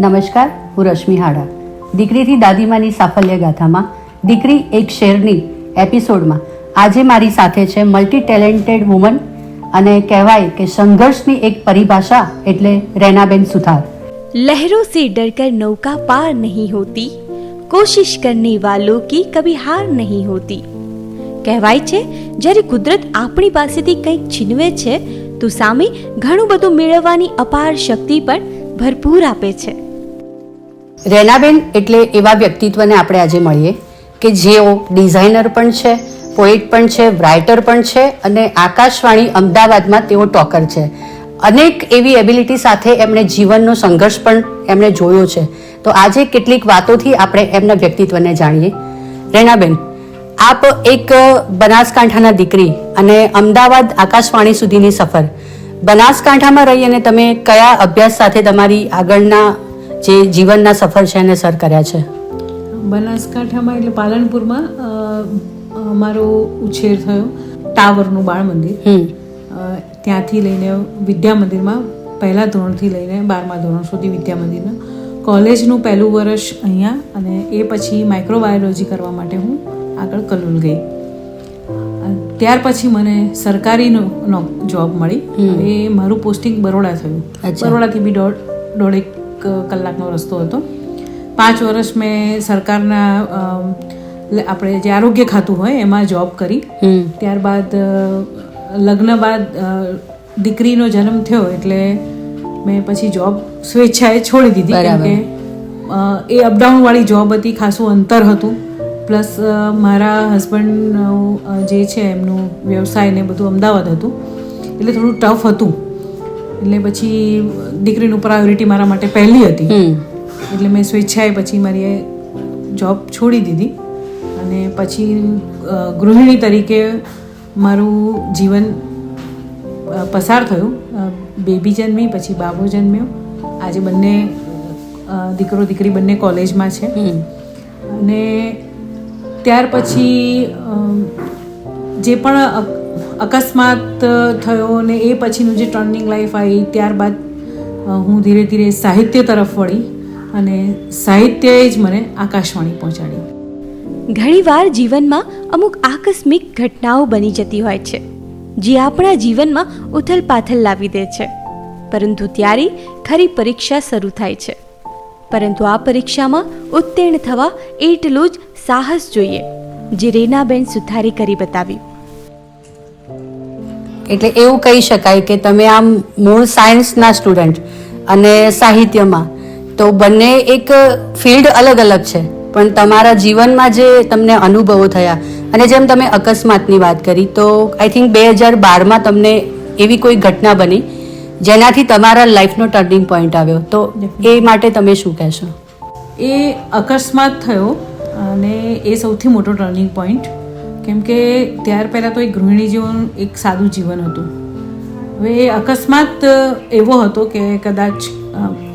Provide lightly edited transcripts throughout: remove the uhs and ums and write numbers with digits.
નમસ્કાર, હું રશ્મિ હાડા. દીકરીથી દાદીમાની સાફલ્ય ગાથામાં દીકરી એક શેરની એપિસોડમાં આજે મારી સાથે છે મલ્ટી ટેલેન્ટેડ વુમન અને કહેવાય કે સંઘર્ષની એક પરિભાષા એટલે રેનાબેન સુથાર. लहरों से डरकर नौका पार नहीं होती, कोशिश करने वालों की कभी हार नहीं होती. કહેવાય છે જ્યારે કુદરત આપણી પાસેથી કંઈક છીનવે છે તો સામે ઘણું બધું મેળવવાની અપાર શક્તિ પણ ભરપૂર આપે છે. રેનાબેન એટલે એવા વ્યક્તિત્વને આપણે આજે મળીએ કે જેઓ ડિઝાઇનર પણ છે, પોએટ પણ છે, રાઇટર પણ છે અને આકાશવાણી અમદાવાદમાં તેઓ ટોકર છે. અનેક એવી એબિલિટી સાથે એમણે જીવનનો સંઘર્ષ પણ એમણે જોયો છે. તો આજે કેટલીક વાતોથી આપણે એમના વ્યક્તિત્વને જાણીએ. રેનાબેન, આપ એક બનાસકાંઠાના દીકરી અને અમદાવાદ આકાશવાણી સુધીની સફર, બનાસકાંઠામાં રહી અને તમે કયા અભ્યાસ સાથે તમારી આગળના જે જીવનના સફર છે એને સર કર્યા છે? બનાસકાંઠામાં એટલે પાલનપુરમાં મારો ઉછેર થયો. ટાવરનું બાળ મંદિર, ત્યાંથી લઈને વિદ્યા મંદિરમાં પહેલા ધોરણથી લઈને 12મા ધોરણ સુધી વિદ્યા મંદિરના. કોલેજનું પહેલું વર્ષ અહીંયા અને એ પછી માઇક્રોબાયોલોજી કરવા માટે હું આગળ કલોલ ગઈ. ત્યાર પછી મને સરકારી જોબ મળી. એ મારું પોસ્ટિંગ બરોડા થયું. બરોડાથી બી દોઢેક કલાકનો રસ્તો હતો. 5 વર્ષ મેં સરકારના આપણે જે આરોગ્ય ખાતું હોય એમાં જોબ કરી. ત્યારબાદ લગ્ન બાદ દીકરીનો જન્મ થયો એટલે મેં પછી જોબ સ્વેચ્છાએ છોડી દીધી. કેમ કે એ અપડાઉન વાળી જોબ હતી, ખાસું અંતર હતું. પ્લસ મારા હસબન્ડ જે છે એમનું વ્યવસાય ને બધું અમદાવાદ હતું એટલે થોડું ટફ હતું. એટલે પછી દીકરીનું પ્રાયોરિટી મારા માટે પહેલી હતી એટલે મેં સ્વેચ્છાએ પછી મારી જોબ છોડી દીધી અને પછી ગૃહિણી તરીકે મારું જીવન પસાર થયું. બેબી જન્મી, પછી બાબો જન્મ્યો. આજે બંને દીકરો દીકરી બંને કોલેજમાં છે. અને ત્યાર પછી જે પણ અકસ્માત થયો ને એ પછીનું જે ટર્નિંગ લાઈફ આવી, ત્યારબાદ હું ધીરે ધીરે સાહિત્ય તરફ વળી અને સાહિત્યએ જ મને આકાશવાણી પહોંચાડી. ઘણીવાર જીવનમાં અમુક આકસ્મિક ઘટનાઓ બની જતી હોય છે જે આપણા જીવનમાં ઉથલપાથલ લાવી દે છે. પરંતુ ત્યારે ખરી પરીક્ષા શરૂ થાય છે. પરંતુ આ પરીક્ષામાં ઉત્તીર્ણ થવા એટલું જ સાહસ જોઈએ જે રેનાબેન સુથારે કરી બતાવ્યું. એટલે એવું કહી શકાય કે તમે આમ મૂળ સાયન્સના સ્ટુડન્ટ અને સાહિત્યમાં, તો બંને એક ફિલ્ડ અલગ અલગ છે પણ તમારા જીવનમાં જે તમને અનુભવો થયા અને જેમ તમે અકસ્માતની વાત કરી, તો આઈ થિંક 2012માં તમને એવી કોઈ ઘટના બની જેનાથી તમારા લાઈફનો ટર્નિંગ પોઈન્ટ આવ્યો. તો એ માટે તમે શું કહેશો? એ અકસ્માત થયો અને એ સૌથી મોટો ટર્નિંગ પોઈન્ટ. કેમ કે ત્યાર પહેલાં તો એક ગૃહિણી જીવન એક સાદું જીવન હતું. હવે એ અકસ્માત એવો હતો કે કદાચ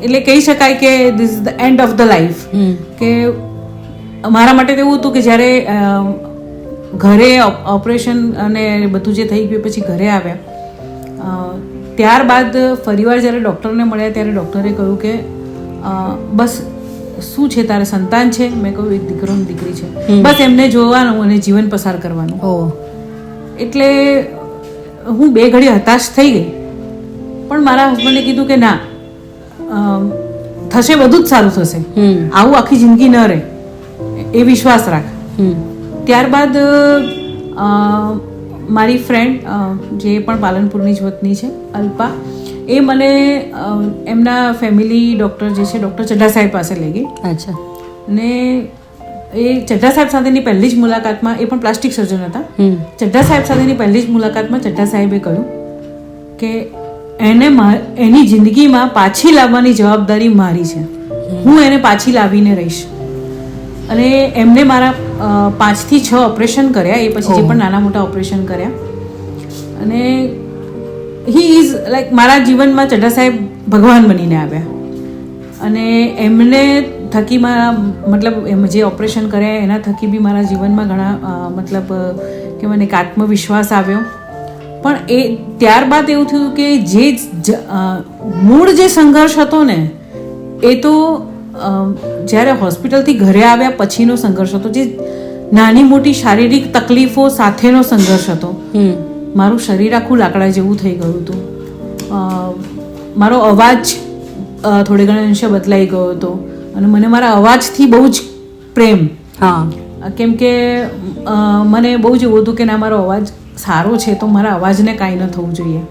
એટલે કહી શકાય કે this is the end of the life. કે મારા માટે તો એવું હતું કે જ્યારે ઘરે ઓપરેશન અને બધું જે થઈ ગયું પછી ઘરે આવ્યા, ત્યારબાદ ફરીવાર જ્યારે ડૉક્ટરને મળ્યા ત્યારે ડૉક્ટરે કહ્યું કે બસ શું છે, તારે સંતાન છે? મેં કહ્યું એક દીકરો ને દીકરી છે, બસ એમને જોવાનું અને જીવન પસાર કરવાનું. એટલે હું 2 ઘડી હતાશ થઈ ગઈ. પણ મારા હસબન્ડે કીધું કે ના, થશે, બધું જ સારું થશે, આવું આખી જિંદગી ન રહે, એ વિશ્વાસ રાખ. ત્યારબાદ મારી ફ્રેન્ડ જે પણ પાલનપુરની જ વતની છે, અલ્પા, એ મને એમના ફેમિલી ડૉક્ટર જે છે ડૉક્ટર ચઢ્ઢા સાહેબ પાસે લઈ ગઈ. અચ્છા. અને એ ચઢ્ઢા સાહેબ સાથેની પહેલી જ મુલાકાતમાં, એ પણ પ્લાસ્ટિક સર્જન હતા, ચઢ્ઢા સાહેબ સાથેની પહેલી જ મુલાકાતમાં ચઢ્ઢા સાહેબે કહ્યું કે એને એની જિંદગીમાં પાછી લાવવાની જવાબદારી મારી છે, હું એને પાછી લાવીને રહીશ. અને એમને મારા 5 થી 6 ઓપરેશન કર્યા, એ પછી જે પણ નાના મોટા ઓપરેશન કર્યા. અને હી ઇઝ લાઈક મારા જીવનમાં ચઢ્ઢા સાહેબ ભગવાન બનીને આવ્યા. અને એમને થકી મારા મતલબ એમ જે ઓપરેશન કર્યા એના થકી બી મારા જીવનમાં ઘણા મતલબ કે મને એક આત્મવિશ્વાસ આવ્યો. પણ એ ત્યારબાદ એવું થયું કે જે મૂળ જે સંઘર્ષ હતો ને એ તો જ્યારે હોસ્પિટલથી ઘરે આવ્યા પછીનો સંઘર્ષ હતો, જે નાની મોટી શારીરિક તકલીફો સાથેનો સંઘર્ષ હતો. મારું શરીર આખું લાકડા જેવું થઈ ગયું હતું. મારો અવાજ થોડે ઘણા અંશે બદલાઈ ગયો હતો અને મને મારા અવાજથી બહુ જ પ્રેમ. કેમ કે મને બહુ જ એવું હતું કે ના, મારો અવાજ સારો છે તો મારા અવાજને કાંઈ ન થવું જોઈએ.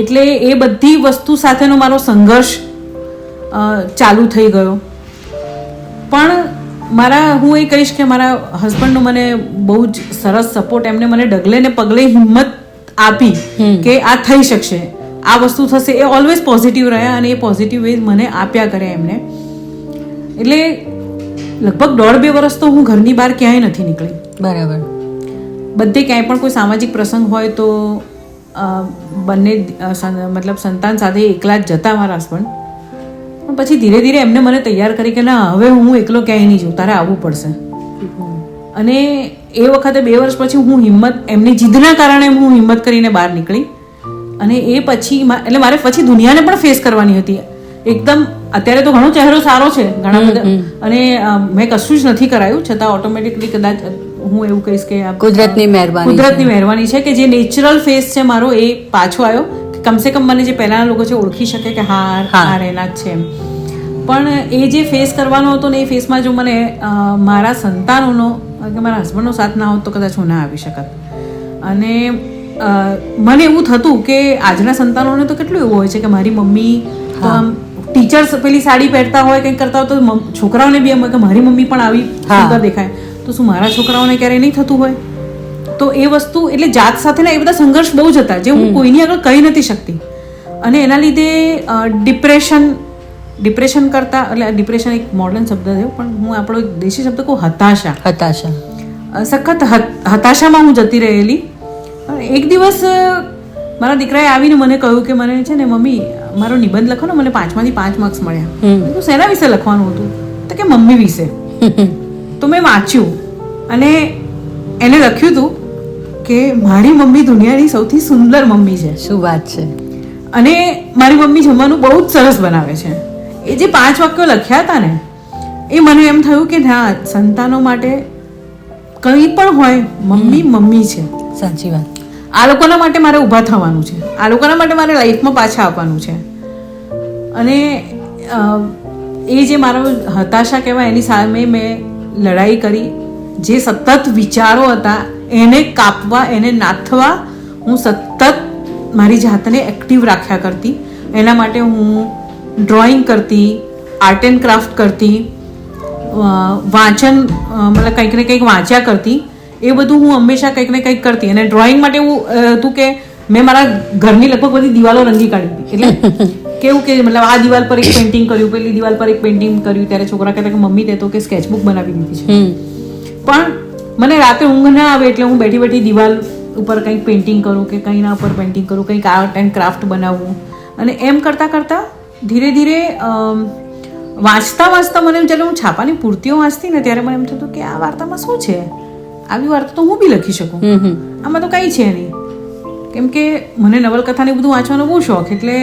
એટલે એ બધી વસ્તુ સાથેનો મારો સંઘર્ષ ચાલુ થઈ ગયો. પણ હું એ કહીશ કે મારા હસબન્ડનો મને બહુ જ સરસ સપોર્ટ, એમને મને ડગલે ને પગલે હિંમત આપી કે આ થઈ શકશે, આ વસ્તુ થશે. એ ઓલવેઝ પોઝિટિવ રહ્યા અને એ પોઝિટિવ વેઝ મને આપ્યા કર્યા એમને. એટલે લગભગ 1.5-2 વર્ષ તો હું ઘરની બહાર ક્યાંય નથી નીકળી. બરાબર. બધે ક્યાંય પણ કોઈ સામાજિક પ્રસંગ હોય તો બંને મતલબ સંતાન સાથે એકલા જ જતા મારા હસબન્ડ. પણ પછી ધીરે ધીરે એમને મને તૈયાર કરી કે ના, હવે હું એકલો ક્યાંય નહીં જઉં, તારે આવવું પડશે. અને એ વખતે 2 વર્ષ પછી હું એમની જીદના કારણે હું હિંમત કરીને બહાર નીકળી. અને એ પછી એટલે મારે પછી દુનિયાને પણ ફેસ કરવાની હતી એકદમ. અત્યારે તો ઘણો ચહેરો સારો છે, ઘણા બધા, અને મેં કશું જ નથી કરાયું, છતાં ઓટોમેટિકલી કદાચ હું એવું કહીશ કે કુદરતની મહેરબાની છે કે જે નેચરલ ફેસ છે મારો એ પાછો આવ્યો. કમસે કમ મને જે પહેલાના લોકો છે ઓળખી શકે કે હા રહેલા જ છે એમ. પણ એ જે ફેસ કરવાનો હતો ને, એ ફેસમાં જો મને મારા સંતાનોનો કે મારા હસબન્ડનો સાથ ના હોત તો કદાચ હું ના આવી શકત. અને મને એવું થતું કે આજના સંતાનોને તો કેટલું એવું હોય છે કે મારી મમ્મી તો આમ ટીચર્સ પેલી સાડી પહેરતા હોય, કંઈક કરતા હોય તો છોકરાઓને બી એમ કે મારી મમ્મી પણ આવી સુંદર દેખાય, તો શું મારા છોકરાઓને ક્યારેય નહીં થતું હોય? તો એ વસ્તુ એટલે જાત સાથેના એ બધા સંઘર્ષ બહુ જ હતા, જે હું કોઈની આગળ કહી નથી શકતી. અને એના લીધે ડિપ્રેશન કરતા, એટલે ડિપ્રેશન એક મોડર્ન શબ્દ છે પણ હું આપણો એક દેશી શબ્દ કહું, હતાશા. સખત હતાશામાં હું જતી રહેલી. એક દિવસ મારા દીકરાએ આવીને મને કહ્યું કે મને છે ને મમ્મી, મારો નિબંધ લખો ને, મને 5માંથી 5 માર્ક્સ મળ્યા. તો શેના વિશે લખવાનું હતું? તો કે મમ્મી વિશે. તો મેં વાંચ્યું અને એને લખ્યું હતું કે મારી મમ્મી દુનિયાની સૌથી સુંદર મમ્મી છે. શું વાત છે! અને મારી મમ્મી જમવાનું બહુ જ સરસ બનાવે છે. એ જે 5 વાક્યો લખ્યા હતા ને, એ મને એમ થયું કે ના, સંતાનો માટે કંઈ પણ હોય, મમ્મી છે. સાચી વાત. આ લોકોના માટે મારે ઊભા થવાનું છે, આ લોકોના માટે મારે લાઈફમાં પાછા આવવાનું છે. અને એ જે મારો હતાશા કહેવાય, એની સામે મેં લડાઈ કરી. જે સતત વિચારો હતા એને કાપવા, એને નાથવા હું સતત મારી જાતને એક્ટિવ રાખ્યા કરતી. એના માટે હું ડ્રોઈંગ કરતી, આર્ટ એન્ડ ક્રાફ્ટ કરતી, વાંચન મતલબ કંઈક ને કંઈક વાંચ્યા કરતી. એ બધું હું હંમેશા કંઈક ને કંઈક કરતી. અને ડ્રોઈંગ માટે એવું હતું કે મેં મારા ઘરની લગભગ બધી દિવાલો રંગી કાઢી હતી. એટલે કેવું કે મતલબ આ દિવાલ પર એક પેઇન્ટિંગ કર્યું, પેલી દિવાલ પર એક પેઇન્ટિંગ કર્યું. ત્યારે છોકરા કહેતા કે મમ્મી તે તો કે સ્કેચબુક બનાવી દીધી છે. પણ મને રાતે ઊંઘ ના આવે એટલે હું બેઠી બેઠી દિવાલ ઉપર કંઈક પેઇન્ટિંગ કરું કે કંઈના ઉપર પેઇન્ટિંગ કરું, કંઈક આર્ટ એન્ડ ક્રાફ્ટ બનાવવું. અને એમ કરતાં કરતાં ધીરે ધીરે વાંચતા મને જ્યારે હું છાપાની પૂર્તિઓ વાંચતી ને, ત્યારે મને એમ થતું કે આ વાર્તામાં શું છે? આવી વાર્તા તો હું બી લખી શકું, આમાં તો કંઈ છે નહીં. કેમ કે મને નવલકથાને બધું વાંચવાનો બહુ શોખ. એટલે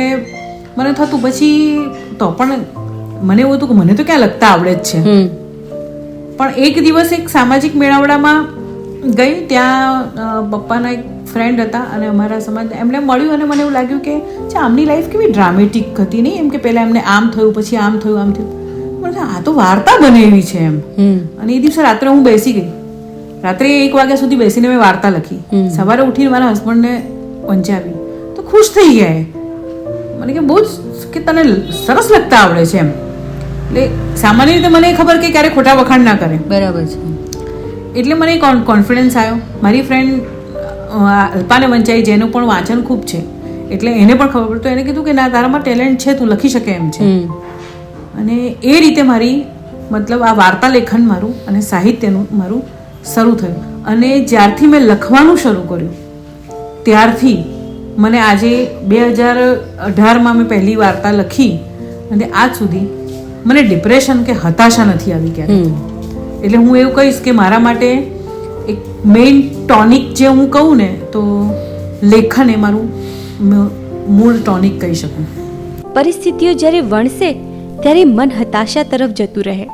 મને થતું પછી તો પણ મને એવું હતું કે મને તો ક્યાં લખતા આવડે જ છે. પણ એક દિવસ એક સામાજિક મેળાવડામાં ગઈ. ત્યાં પપ્પાના એક ફ્રેન્ડ હતા અને અમારા સમાજ, એમને મળ્યું અને મને એવું લાગ્યું કે આમની લાઈફ કેવી ડ્રામેટિક હતી નહીં, એમ કે પહેલાં એમને આમ થયું, પછી આમ થયું. મને આ તો વાર્તા બનેવી છે એમ. અને એ દિવસે રાત્રે હું બેસી ગઈ. રાત્રે 1 વાગ્યા સુધી બેસીને મેં વાર્તા લખી. સવારે ઉઠીને મારા હસબન્ડને વંચાવી તો ખુશ થઈ ગયા. મને કે બહુ જ કે તને સરસ લખતા આવડે છે એમ. એટલે સામાન્ય રીતે મને ખબર કે ક્યારે ખોટા વખાણ ના કરે. બરાબર છે. એટલે મને કોન્ફિડન્સ આવ્યો. મારી ફ્રેન્ડ અલ્પાને વંચાઈ, જેનું પણ વાંચન ખૂબ છે, એટલે એને પણ ખબર પડતું. એને કીધું કે ના, તારામાં ટેલેન્ટ છે, તું લખી શકે એમ છે. અને એ રીતે મારી મતલબ આ વાર્તા લેખન મારું અને સાહિત્યનું મારું શરૂ થયું. અને જ્યારથી મેં લખવાનું શરૂ કર્યું ત્યારથી મને આજે 2018માં મેં પહેલી વાર્તા લખી અને આજ સુધી મને ડિપ્રેશન કે હતાશા નથી આવી ક્યારેય. એટલે હું એવું કહીશ કે મારા માટે એક મેઇન ટોનિક જે હું કહું ને, તો લેખન એ મારું મૂળ ટોનિક કહી શકું. પરિસ્થિતિઓ જ્યારે વણસે ત્યારે મન હતાશા તરફ જતું રહે.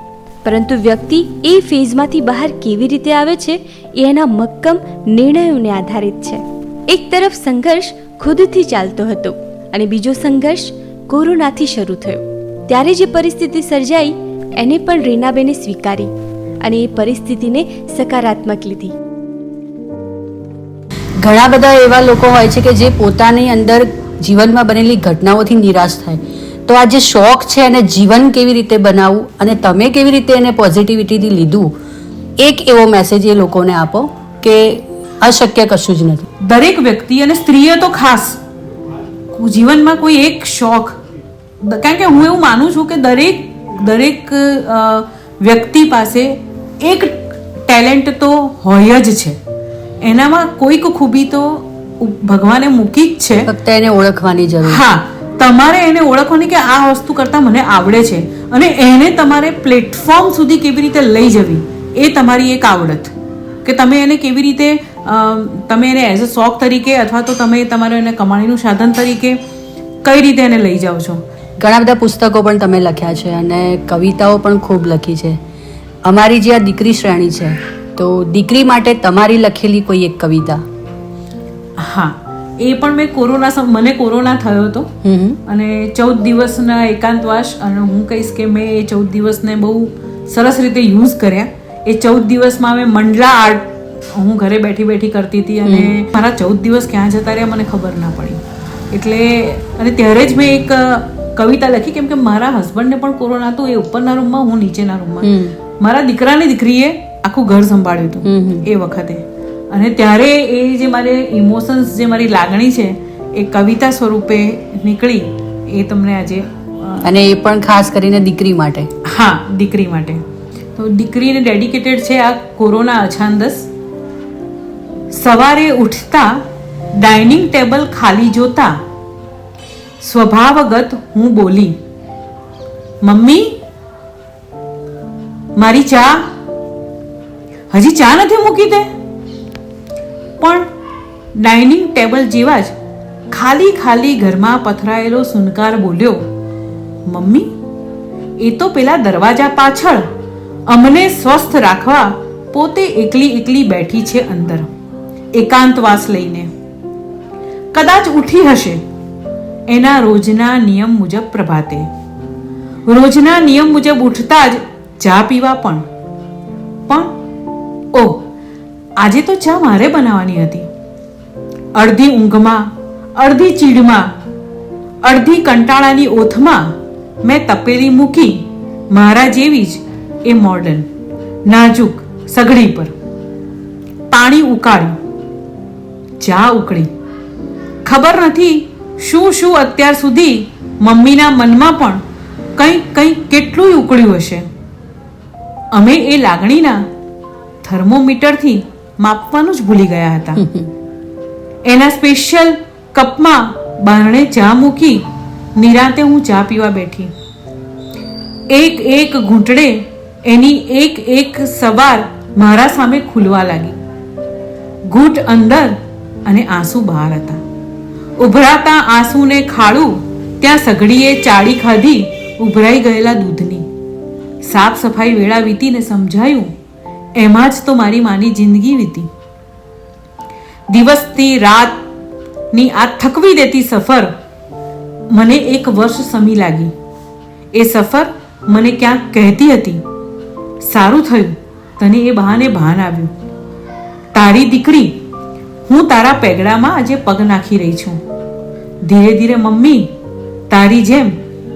પરંતુ વ્યક્તિ એ ફેઝમાંથી બહાર કેવી રીતે આવે છે એ એના મક્કમ નિર્ણયોને આધારિત છે. એક તરફ સંઘર્ષ ખુદથી ચાલતો હતો અને બીજો સંઘર્ષ કોરોનાથી શરૂ થયો. ત્યારે જે પરિસ્થિતિ સર્જાઈ એને પણ રીનાબેને સ્વીકારી અને એ પરિસ્થિતિને સકારાત્મક લીધી. ઘણા બધા એવા લોકો હોય છે કે જે પોતાની અંદર જીવનમાં બનેલી ઘટનાઓથી નિરાશ થાય, તો આ જે શોખ છે એને જીવન કેવી રીતે બનાવવું અને તમે કેવી રીતે એને પોઝિટિવિટીથી લીધું, એક એવો મેસેજ એ લોકોને આપો કે અશક્ય કશું જ નથી. દરેક વ્યક્તિ અને સ્ત્રીએ તો ખાસ જીવનમાં કોઈ એક શોખ, કારણ કે હું એવું માનું છું કે દરેક વ્યક્તિ પાસે એક ટેલેન્ટ તો હોય જ છે. એનામાં કોઈક ખૂબી તો ભગવાને મૂકી જ છે, ફક્ત એને ઓળખવાની જરૂર. હા, તમારે એને ઓળખવાની કે આ વસ્તુ કરતાં મને આવડે છે અને એને તમારે પ્લેટફોર્મ સુધી કેવી રીતે લઈ જવી એ તમારી એક આવડત. કે તમે એને કેવી રીતે તમે એને એઝ અ શોખ તરીકે અથવા તો તમે તમારે એને કમાણીનું સાધન તરીકે કઈ રીતે એને લઈ જાઓ છો. ઘણા બધા પુસ્તકો પણ તમે લખ્યા છે અને કવિતાઓ પણ ખૂબ લખી છે. અમારી જે આ દીકરી શ્રેણી છે, તો દીકરી માટે તમારી લખેલી કોઈ એક કવિતા. હા, એ પણ મને કોરોના થયો હતો અને 14 દિવસના એકાંતવાસ, અને હું કહીશ કે મેં એ 14 દિવસને બહુ સરસ રીતે યુઝ કર્યા. એ 14 દિવસમાં મેં મંડલા આર્ટ હું ઘરે બેઠી કરતી હતી અને મારા 14 દિવસ ક્યાં જતા રહ્યા મને ખબર ના પડી. એટલે અને ત્યારે જ મેં એક કવિતા લખી, કેમ કે મારા હસબન્ડને પણ કોરોના હતું. એ ઉપરના રૂમમાં, હું નીચેના રૂમમાં. મારા દીકરાની દીકરીએ આખું ઘર સંભાળ્યું હતું એ વખતે. અને ત્યારે એ જે મારે ઇમોશન્સ, જે મારી લાગણી છે એ કવિતા સ્વરૂપે નીકળી, એ તમને આજે. અને એ પણ ખાસ કરીને દીકરી માટે. હા, દીકરી માટે. તો દીકરીને ડેડિકેટેડ છે આ કોરોના અછાંદસ. સવારે ઉઠતા ડાઇનિંગ ટેબલ ખાલી જોતા સ્વભાવગત હું બોલી, મમ્મી મારી ચા. હજી ચા નથી મૂકી તે? પણ ડાઇનિંગ ટેબલ જેવા જ ખાલી ઘરમાં પથરાયેલો સુનકાર બોલ્યો, મમ્મી એ તો પેલા દરવાજા પાછળ અમને સ્વસ્થ રાખવા પોતે એકલી બેઠી છે અંદર, એકાંતવાસ લઈને. કદાચ ઉઠી હશે એના રોજના નિયમ મુજબ પ્રભાતે. રોજના નિયમ મુજબ ઉઠતા જ ચા પીવા પણ ઓહ, આજે તો ચા મારે બનાવવાની હતી. અડધી ઊંઘમાં, અડધી ચીડમાં, અડધી કંટાળાની ઓથમાં મેં તપેલી મૂકી મારા જેવી જ એ મોડર્ન નાજુક સગડી પર. પાણી ઉકાળ્યું, ચા ઉકળી. ખબર નથી શું અત્યાર સુધી મમ્મીના મનમાં પણ કંઈ કેટલું ઉકળ્યું હશે. અમે એ લાગણીના થર્મોમીટરથી માપવાનું જ ભૂલી ગયા હતા. એના સ્પેશિયલ કપમાં બારણે ચા મૂકી નિરાંતે હું ચા પીવા બેઠી. એક ઘૂંટડે એની એક સવાર મારા સામે ખુલવા લાગી. ઘૂંટ અંદર અને આંસુ બહાર હતા. ઉભરાતા આંસુને ખાડું ત્યાં સઘડીએ ચાળી ખાધી ઉભરાઈ ગયેલા દૂધની. સાફ સફાઈ વેળા વીતીને સમજાયું એમાં જ તો મારી માની જિંદગી વીતી. દિવસથી રાતની આ થકવી દેતી સફર મને 1 વર્ષ સમી લાગી. એ સફર મને ક્યાંક કહેતી હતી, સારું થયું તને એ બહાને ભાન આવ્યું. તારી દીકરી હું તારા પેગડામાં આજે પગ નાખી રહી છું. ધીરે ધીરે મમ્મી તારી જેમ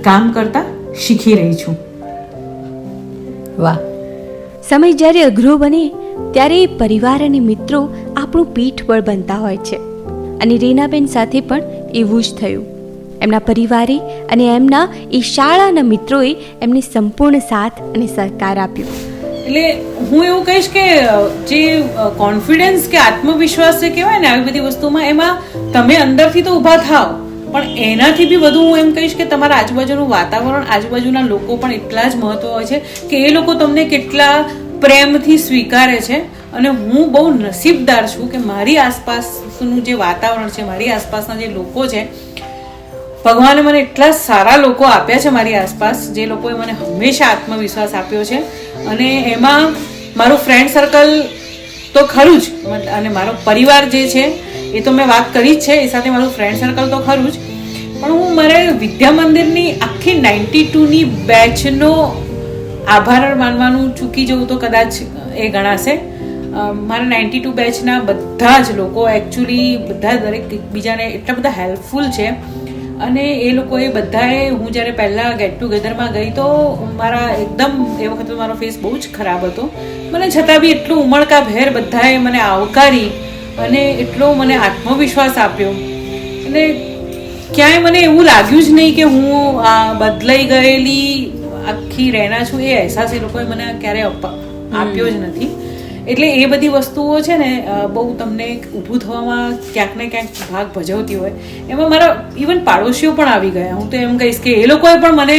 કામ કરતા શીખી રહી છું. વાહ. સમય જ્યારે અઘરો બને ત્યારે પરિવાર અને મિત્રો આપણું પીઠબળ બનતા હોય છે અને રીનાબેન સાથે પણ એવું જ થયું. એમના પરિવારે અને એમના એ શાળાના મિત્રોએ એમને સંપૂર્ણ સાથ અને સહકાર આપ્યો. એટલે હું એવું કહીશ કે જે કોન્ફિડન્સ કે આત્મવિશ્વાસ જે કહેવાય ને આવી બધી વસ્તુમાં, એમાં તમે અંદરથી તો ઊભા થાવ, પણ એનાથી બી વધુ હું એમ કહીશ કે તમારા આજુબાજુનું વાતાવરણ, આજુબાજુના લોકો પણ એટલા જ મહત્વ હોય છે કે એ લોકો તમને કેટલા પ્રેમથી સ્વીકારે છે. અને હું બહુ નસીબદાર છું કે મારી આસપાસનું જે વાતાવરણ છે, મારી આસપાસના જે લોકો છે, ભગવાને મને એટલા સારા લોકો આપ્યા છે મારી આસપાસ, જે લોકોએ મને હંમેશા આત્મવિશ્વાસ આપ્યો છે. અને એમાં મારું ફ્રેન્ડ સર્કલ તો ખરું જ, અને મારો પરિવાર જે છે એ તો મેં વાત કરી જ છે, એ સાથે મારું ફ્રેન્ડ સર્કલ તો ખરું જ. પણ હું મારે વિદ્યા મંદિરની આખી 92ની બેચનો આભાર માનવાનું ચૂકી જવું તો કદાચ એ ગણાશે. મારા 92 બેચના બધા જ લોકો એકચ્યુઅલી બધા દરેક એકબીજાને એટલા બધા હેલ્પફુલ છે. અને એ લોકોએ બધાએ, હું જ્યારે પહેલાં ગેટ ટુગેધરમાં ગઈ તો મારા એકદમ એ વખતે મારો ફેસ બહુ જ ખરાબ હતો, મને છતાં બી એટલું ઉમળકાભેર બધાએ મને આવકારી અને એટલો મને આત્મવિશ્વાસ આપ્યો. અને ક્યાંય મને એવું લાગ્યું જ નહીં કે હું બદલાઈ ગયેલી આખી રહેના છું, એ અહેસાસ એ લોકોએ મને ક્યારેય આપ્યો જ નથી. એટલે એ બધી વસ્તુઓ છે ને બહુ તમને ઊભું થવામાં ક્યાંક ને ક્યાંક ભાગ ભજવતી હોય. એમાં મારા ઇવન પાડોશીઓ પણ આવી ગયા. હું તો એમ કહીશ કે એ લોકોએ પણ મને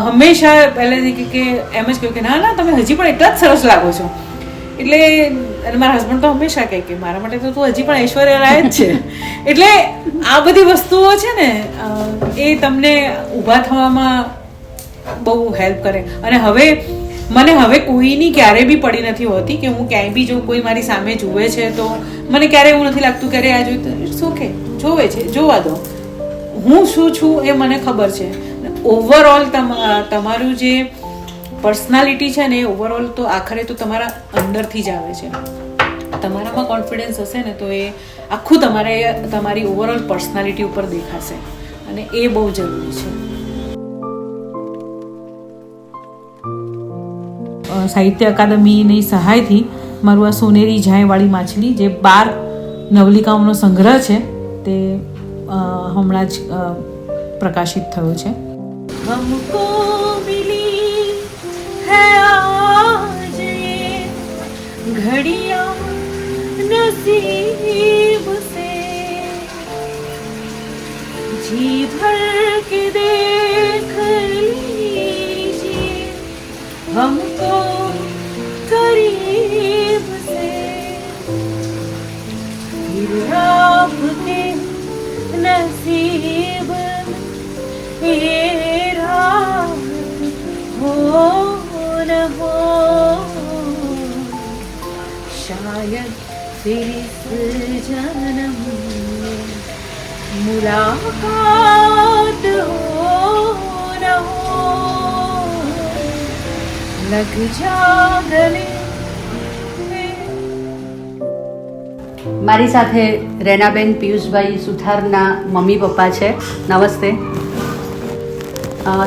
હંમેશા પહેલેથી કે એમ જ કહ્યું કે ના ના તમે હજી પણ એટલા જ સરસ લાગો છો. એટલે અને મારા હસબન્ડ તો હંમેશા કહે કે મારા માટે તો તું હજી પણ ઐશ્વર્ય રાય જ છે. એટલે આ બધી વસ્તુઓ છે ને એ તમને ઊભા થવામાં બહુ હેલ્પ કરે. અને મને હવે કોઈની ક્યારેય બી પડી નથી હોતી કે હું ક્યાંય બી જો કોઈ મારી સામે જુએ છે તો મને ક્યારેય એવું નથી લાગતું કે આ જોઈ તો ઇટ્સ ઓકે, જોવે છે જોવા દો, હું શું છું એ મને ખબર છે. ઓવરઓલ તમારું જે પર્સનાલિટી છે ને એ ઓવરઓલ તો આખરે તો તમારા અંદરથી જ આવે છે. તમારામાં કોન્ફિડન્સ હશે ને તો એ આખું તમારી ઓવરઓલ પર્સનાલિટી ઉપર દેખાશે, અને એ બહુ જરૂરી છે. સાહિત્ય અકાદમીની સહાયથી મારું આ સોનેરી ઝાંયવાળી માછલી, જે 12 નવલિકાઓનો સંગ્રહ છે, તે હમણાં જ પ્રકાશિત થયો છે. હમકો મિલી હૈ આજ યે ઘડિયા નસીબ સે, જી ભર કે દેખ લીજીએ हमको करीब से, फिर आपके नसीब ये रात हो न हो, शायद फिर इस जन्म में मुलाकात हो न हो, लग जा गले. મારી સાથે રેનાબેન પિયુષભાઈ સુથારના મમ્મી પપ્પા છે. નમસ્તે.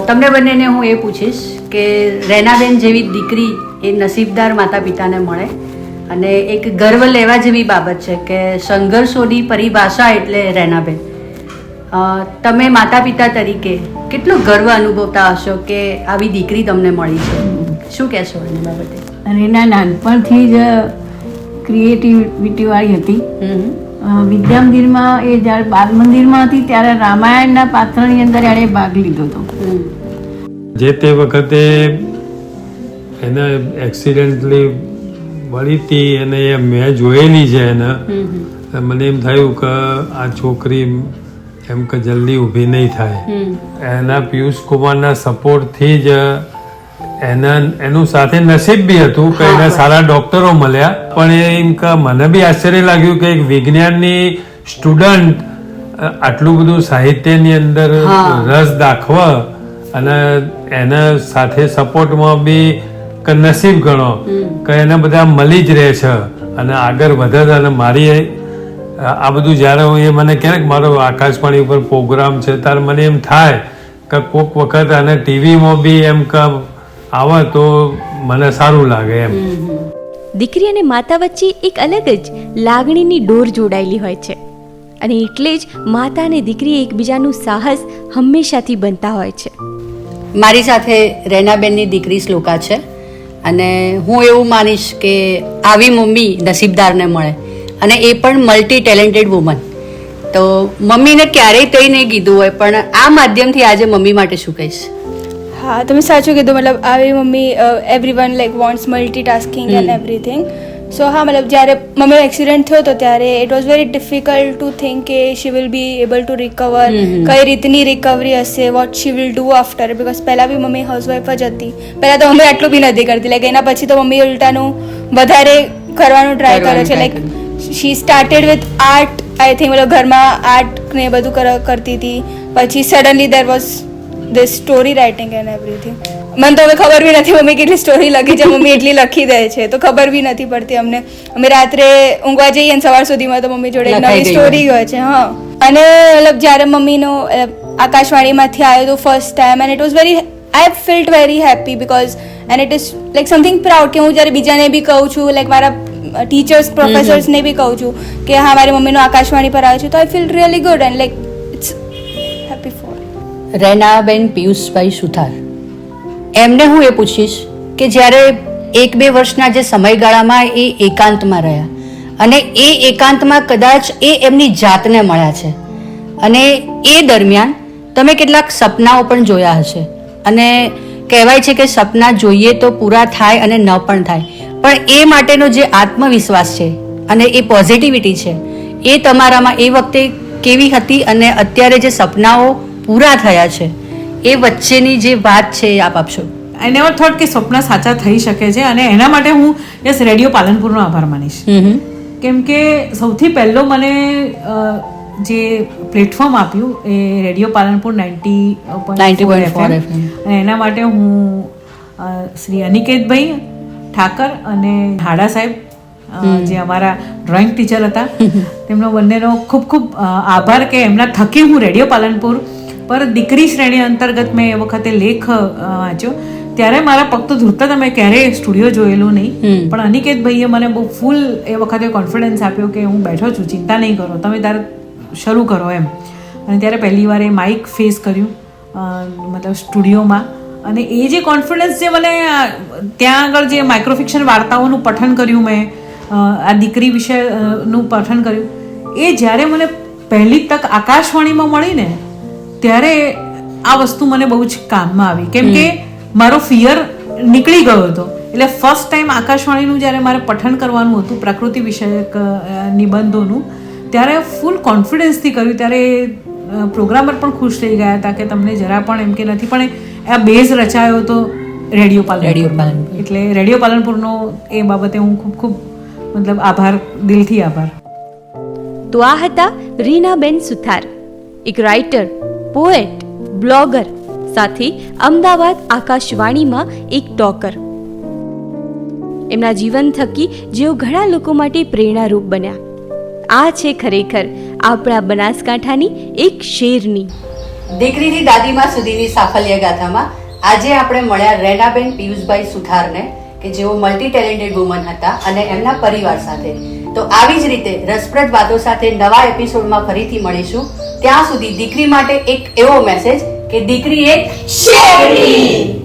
તમને બંનેને હું એ પૂછીશ કે રેનાબેન જેવી દીકરી એ નસીબદાર માતા પિતાને મળે, અને એક ગર્વ લેવા જેવી બાબત છે કે સંઘર્ષોની પરિભાષા એટલે રેનાબેન. તમે માતા પિતા તરીકે કેટલો ગર્વ અનુભવતા હશો કે આવી દીકરી તમને મળી છે, શું કહેશો એની બાબતે? રીના નાનપણથી જ ક્રિએટિવિટીવાળી હતી. વિદ્યા મંદિરમાં એ જ્યારે બાલ મંદિરમાં હતી ત્યારે રામાયણના પાત્રની અંદર એણે ભાગ લીધો હતો. જે તે વખતે એને એક્સિડન્ટલી મળી હતી અને એ મેં જોયેલી છે એને, મને એમ થયું કે આ છોકરી એમ કે જલ્દી ઊભી નહીં થાય. એના પિયુષ કુમારના સપોર્ટથી જ એનું સાથે નસીબ બી હતું કે એને સારા ડોક્ટરો મળ્યા. પણ એમ કે મને બી આશ્ચર્ય લાગ્યું કે એક વિજ્ઞાનની સ્ટુડન્ટ આટલું બધું સાહિત્યની અંદર રસ દાખવે અને એના સાથે સપોર્ટમાં બી કે નસીબ ગણો કે એને બધા મળી જ રહે છે અને આગળ વધે છે. અને મારી આ બધું જ્યારે હું એ મને કહે કે મારો આકાશવાણી ઉપર પ્રોગ્રામ છે ત્યારે મને એમ થાય કે કોઈક વખત આને ટીવીમાં બી એમ કે આવે તો મને સારું લાગે એમ. દીકરી અને માતા વચ્ચે એક અલગ જ લાગણીની ડોર જોડાયેલી હોય છે, અને એટલે જ માતા અને દીકરી એકબીજાનું સાહસ હંમેશાથી બનતા હોય છે. મારી સાથે રેનાબેનની દીકરી શ્લોકા છે, અને હું એવું માનીશ કે આવી મમ્મી નસીબદારને મળે, અને એ પણ મલ્ટી ટેલેન્ટેડ વુમન. તો મમ્મીને ક્યારેય કંઈ નહીં કીધું હોય, પણ આ માધ્યમથી આજે મમ્મી માટે શું કહીશ? હા, તમે સાચું કીધું. મતલબ આવી mummy everyone like wants multitasking and everything. So હા મતલબ જ્યારે મમ્મીનો એક્સિડન્ટ થયો હતો ત્યારે it was very difficult to think કે she will be able to recover, કઈ રીતની રિકવરી હશે, what she will do after, because પહેલાં બી મમ્મી હાઉસવાઈફ જ હતી. પહેલાં તો મમ્મી આટલું બી નથી કરતી, લાઈક એના પછી તો મમ્મી ઉલટાનું વધારે કરવાનું ટ્રાય કરે છે. Like she started with art, I think મતલબ ઘરમાં આર્ટ ને બધું કરતી હતી. પછી suddenly there was this story writing and everything. મને તો હવે ખબર બી નથી મમ્મી કેટલી સ્ટોરી લખી છે, મમ્મી એટલી લખી દે છે તો ખબર બી નથી પડતી અમને. અમે રાત્રે ઊંઘવા જઈએ ને સવાર સુધીમાં તો મમ્મી જોડે એક નવી સ્ટોરી હોય છે. હા, અને મતલબ જ્યારે મમ્મીનો આકાશવાણીમાંથી આવ્યો તો first time, and it was very, I felt very happy because and it is like something proud કે હું જ્યારે બીજાને બી કહું છું, લાઈક મારા ટીચર્સ પ્રોફેસર્સને બી કહું છું કે હા મારી મમ્મીનો આકાશવાણી પર આવ્યો છે, તો I feel really good and like it's happy for. Renaben Piyushbhai Suthar, એમને હું એ પૂછીશ કે જ્યારે 1-2 વર્ષના જે સમયગાળામાં એ એકાંતમાં રહ્યા અને એ એકાંતમાં કદાચ એ એમની જાતને મળ્યા છે અને એ દરમિયાન તમે કેટલાક સપનાઓ પણ જોયા હશે અને કહેવાય છે કે સપના જોઈએ તો પૂરા થાય અને ન પણ થાય, પણ એ માટેનો જે આત્મવિશ્વાસ છે અને એ પોઝિટિવિટી છે એ તમારામાં એ વખતે કેવી હતી અને અત્યારે જે સપનાઓ પૂરા થયા છે એ વચ્ચેની જે વાત છે એ આપ આપશો. આઈ નેવર થોટ કે સપના સાચા થઈ શકે છે અને એના માટે હું રેડિયો પાલનપુરનો આભાર માનીશ. કેમ કે સૌથી પહેલો મને જે પ્લેટફોર્મ આપ્યું એ રેડિયો પાલનપુર 90.4 FM, અને એના માટે હું શ્રી અનિકેતભાઈ ઠાકર અને હાડા સાહેબ જે અમારા ડ્રોઈંગ ટીચર હતા તેમનો બંનેનો ખૂબ ખૂબ આભાર કે એમના થકી હું રેડિયો પાલનપુર પર દીકરી શ્રેણી અંતર્ગત મેં એ વખતે લેખ વાંચ્યો. ત્યારે મારા પગ તો ધ્રુતતા હતા, મેં ક્યારેય સ્ટુડિયો જોયેલું નહીં, પણ અનિકેતભાઈએ મને બહુ ફૂલ એ વખતે કોન્ફિડન્સ આપ્યો કે હું બેઠો છું, ચિંતા નહીં કરો, તમે તારે શરૂ કરો એમ. અને ત્યારે પહેલી વાર એ માઇક ફેસ કર્યું મતલબ સ્ટુડિયોમાં, અને એ જે કોન્ફિડન્સ જે મને ત્યાં આગળ જે માઇક્રોફિક્શન વાર્તાઓનું પઠન કર્યું, મેં આ દીકરી વિશેનું પઠન કર્યું, એ જ્યારે મને પહેલી તક આકાશવાણીમાં મળી ને ત્યારે આ વસ્તુ મને બહુ જ કામમાં આવી. કેમ કે મારો ફિયર નીકળી ગયો હતો. એટલે ફર્સ્ટ ટાઈમ આકાશવાણીનું જ્યારે મારે પઠન કરવાનું હતું પ્રકૃતિ વિષયક નિબંધોનું, ત્યારે ફૂલ કોન્ફિડન્સથી કર્યું. ત્યારે પ્રોગ્રામર પણ ખુશ થઈ ગયા હતા કે તમને જરા પણ એમ કે નથી, પણ આ બેઝ રચાયો હતો રેડિયો પાલનપુર. એટલે રેડિયો પાલનપુરનો એ બાબતે હું ખૂબ ખૂબ મતલબ આભાર, દિલથી આભાર. તો આ હતા રીનાબેન સુથાર, એક રાઇટર, પોએટ, બ્લોગર, સાથે અમદાવાદ આકાશવાણીમાં એક ટોકર. એમના જીવન થકી જેઓ ઘણા લોકો માટે પ્રેરણારૂપ બન્યા. આ છે ખરેખર આપણા બનાસકાંઠાની એક શેરની. દીકરીથી દાદીમાં સુધીની સાફલ્ય ગાથામાં આજે આપણે મળ્યા રેનાબેન પિયુષભાઈ સુથારને કે જેઓ મલ્ટી ટેલેન્ટેડ વુમન હતા અને એમના પરિવાર સાથે. તો આવી જ રીતે રસપ્રદ વાતો સાથે નવા એપિસોડમાં ફરીથી મળીશું. ત્યાં સુધી દીકરી માટે એક એવો મેસેજ કે દીકરી એક શેરની.